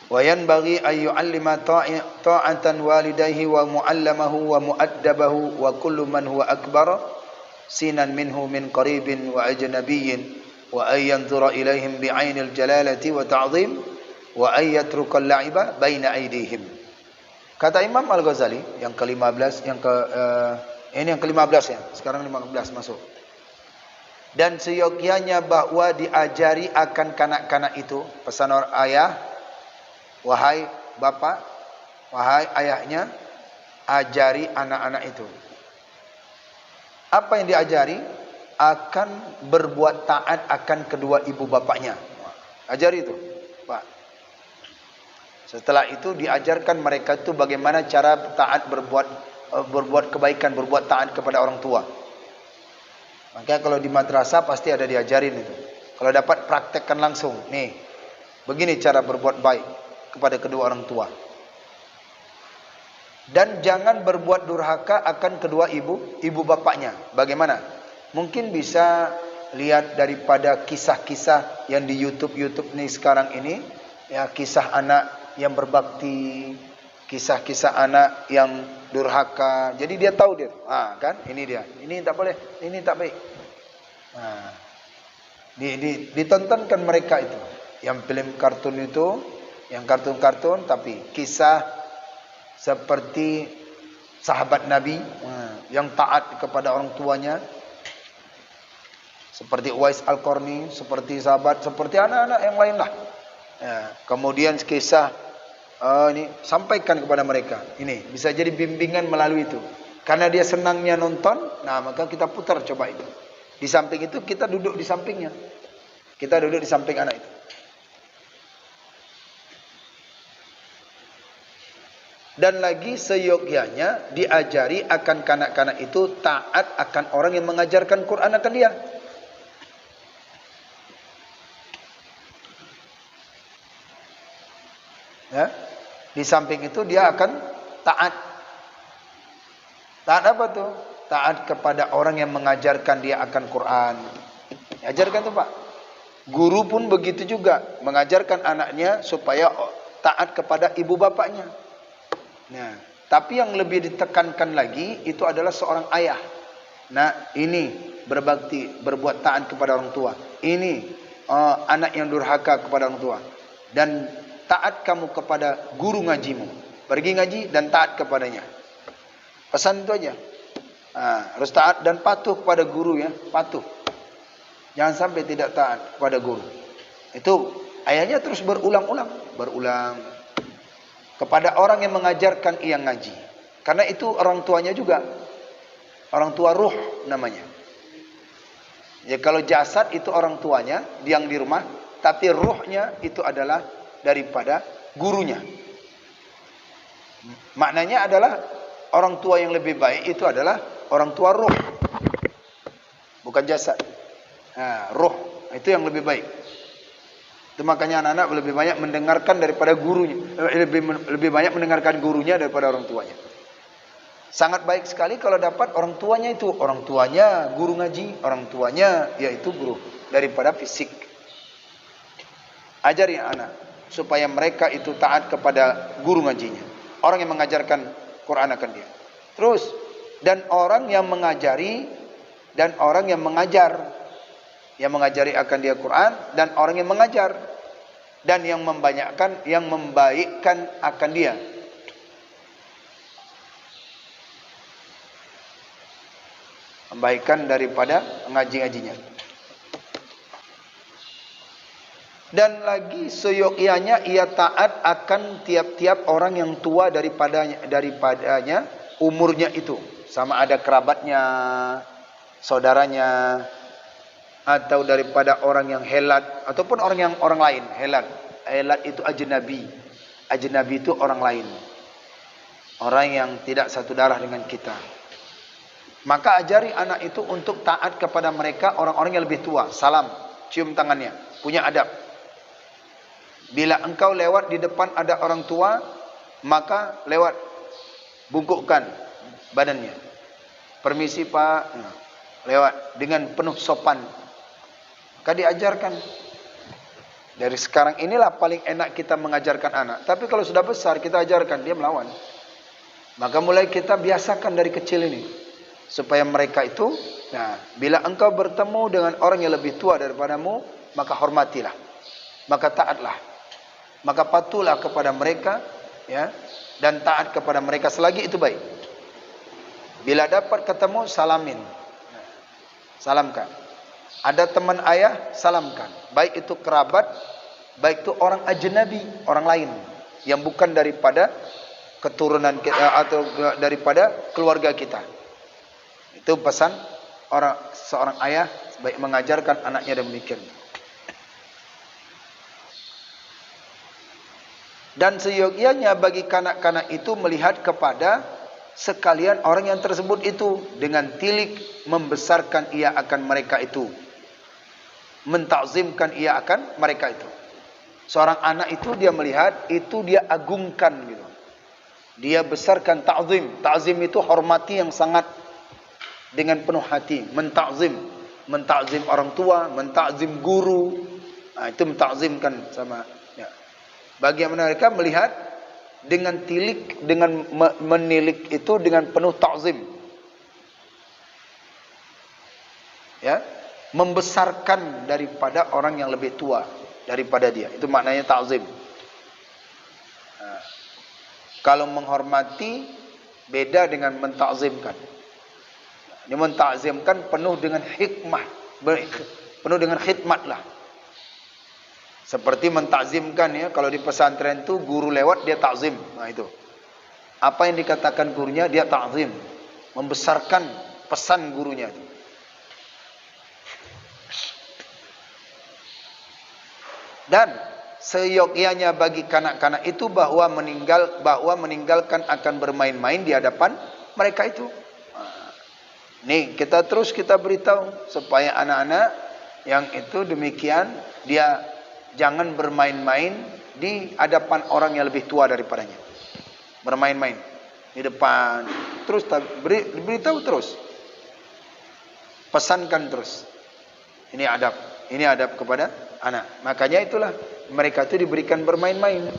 Wa yanbaghi an yu'allima ta'atan walidayhi wa mu'allamahu wa mu'addabahu wa kullu man huwa akbar sinan minhu min qaribin wa ajnabiyyin wa ay yanzura ilaihim bi'ainil jalalati wa ta'zim wa ay yatruka al-la'iba baina aydihim. Kata Imam Al-Ghazali yang ke-15, ini yang ke-15 ya. Sekarang 15 masuk. Dan seyogyanya bahwa diajari akan kanak-kanak itu, pesan ayah, wahai bapak, wahai ayahnya, ajari anak-anak itu. Apa yang diajari? Akan berbuat taat akan kedua ibu bapaknya. Ajari itu, Pak. Setelah itu diajarkan mereka itu bagaimana cara taat, berbuat kebaikan, berbuat taat kepada orang tua. Makanya kalau di madrasah pasti ada diajarin itu. Kalau dapat praktekkan langsung. Nih, begini cara berbuat baik kepada kedua orang tua. Dan jangan berbuat durhaka akan kedua ibu bapaknya. Bagaimana? Mungkin bisa lihat daripada kisah-kisah yang di YouTube nih sekarang ini, ya, kisah anak yang berbakti, kisah-kisah anak yang durhaka. Jadi dia tahu dia, kan? Ini dia. Ini tak boleh, ini tak baik. Ditontonkan mereka itu. Yang film kartun itu, yang kartun-kartun tapi kisah seperti sahabat Nabi yang taat kepada orang tuanya. Seperti Uwais Al-Qarni, seperti sahabat, seperti anak-anak yang lain lah. Ya, kemudian kisah ini sampaikan kepada mereka. Ini bisa jadi bimbingan melalui itu. Karena dia senangnya nonton, nah maka kita putar coba itu. Di samping itu kita duduk di sampingnya. Kita duduk di samping anak itu. Dan lagi seyogyanya diajari akan kanak-kanak itu taat akan orang yang mengajarkan Quran akan dia. Ya, di samping itu dia akan taat. Taat apa tuh? Taat kepada orang yang mengajarkan dia akan Quran. Ajarkan tuh Pak. Guru pun begitu juga, mengajarkan anaknya supaya taat kepada ibu bapaknya. Nah, tapi yang lebih ditekankan lagi itu adalah seorang ayah. Nah, ini berbakti, berbuat taat kepada orang tua. Ini anak yang durhaka kepada orang tua. Dan taat kamu kepada guru ngajimu. Pergi ngaji dan taat kepadanya. Pesan itu aja. Harus taat dan patuh kepada guru ya. Patuh. Jangan sampai tidak taat kepada guru. Itu ayahnya terus berulang-ulang. Berulang. Kepada orang yang mengajarkan ia ngaji. Karena itu orang tuanya juga. Orang tua ruh namanya. Ya kalau jasad itu orang tuanya. Yang di rumah. Tapi ruhnya itu adalah daripada gurunya. Maknanya adalah orang tua yang lebih baik itu adalah orang tua ruh, bukan jasad. Ruh itu yang lebih baik. Itu makanya anak-anak lebih banyak mendengarkan daripada gurunya, lebih banyak mendengarkan gurunya daripada orang tuanya. Sangat baik sekali kalau dapat orang tuanya guru ngaji, orang tuanya yaitu guru daripada fisik. Ajari anak supaya mereka itu taat kepada guru ngajinya. Orang yang mengajarkan Quran akan dia. Terus, dan orang yang mengajari, dan orang yang mengajar. Yang mengajari akan dia Quran, dan orang yang mengajar. Dan yang membanyakkan, yang membaikkan akan dia. Membaikkan daripada ngaji-ngajinya. Dan lagi seyogyanya ia taat akan tiap-tiap orang yang tua daripadanya umurnya itu. Sama ada kerabatnya, saudaranya, atau daripada orang yang helat, ataupun orang lain. Helat itu ajnabi. Ajnabi itu orang lain. Orang yang tidak satu darah dengan kita. Maka ajari anak itu untuk taat kepada mereka orang-orang yang lebih tua. Salam, cium tangannya, punya adab. Bila engkau lewat di depan ada orang tua, maka lewat, bungkukkan badannya. Permisi Pak, lewat dengan penuh sopan. Maka diajarkan. Dari sekarang inilah paling enak kita mengajarkan anak. Tapi kalau sudah besar kita ajarkan, dia melawan. Maka mulai kita biasakan dari kecil ini. Supaya mereka itu, nah, bila engkau bertemu dengan orang yang lebih tua daripadamu, maka hormatilah. Maka taatlah. Maka patuhlah kepada mereka, ya, dan taat kepada mereka selagi itu baik. Bila dapat ketemu, salamin. Salamkan. Ada teman ayah, salamkan. Baik itu kerabat, baik itu orang ajnabi, orang lain yang bukan daripada keturunan kita atau daripada keluarga kita. Itu pesan seorang ayah baik mengajarkan anaknya demikian. Dan seyogyanya bagi kanak-kanak itu melihat kepada sekalian orang yang tersebut itu dengan tilik membesarkan ia akan mereka itu, mentakzimkan ia akan mereka itu. Seorang anak itu dia melihat, itu dia agungkan gitu. Dia besarkan, ta'zim. Ta'zim itu hormati yang sangat dengan penuh hati. Mentakzim. Mentakzim orang tua, mentakzim guru. Nah, itu mentakzimkan sama. Ya. Bagaimana mereka melihat dengan tilik, dengan menilik itu dengan penuh ta'zim. Ya. Membesarkan daripada orang yang lebih tua daripada dia. Itu maknanya ta'zim. Nah, kalau menghormati beda dengan mentakzimkan. Ini mentakzimkan penuh dengan hikmah, penuh dengan khidmat lah. Seperti mentakzimkan ya, kalau di pesantren itu guru lewat dia takzim. Nah itu. Apa yang dikatakan gurunya dia takzim, membesarkan pesan gurunya itu. Dan seyogyanya bagi kanak-kanak itu bahwa meninggalkan akan bermain-main di hadapan mereka itu. Nih kita beritahu supaya anak-anak yang itu demikian, dia jangan bermain-main di hadapan orang yang lebih tua daripadanya. Bermain-main di depan, terus beritahu terus, pesankan terus. Ini adab kepada anak. Makanya itulah mereka itu diberikan bermain-main.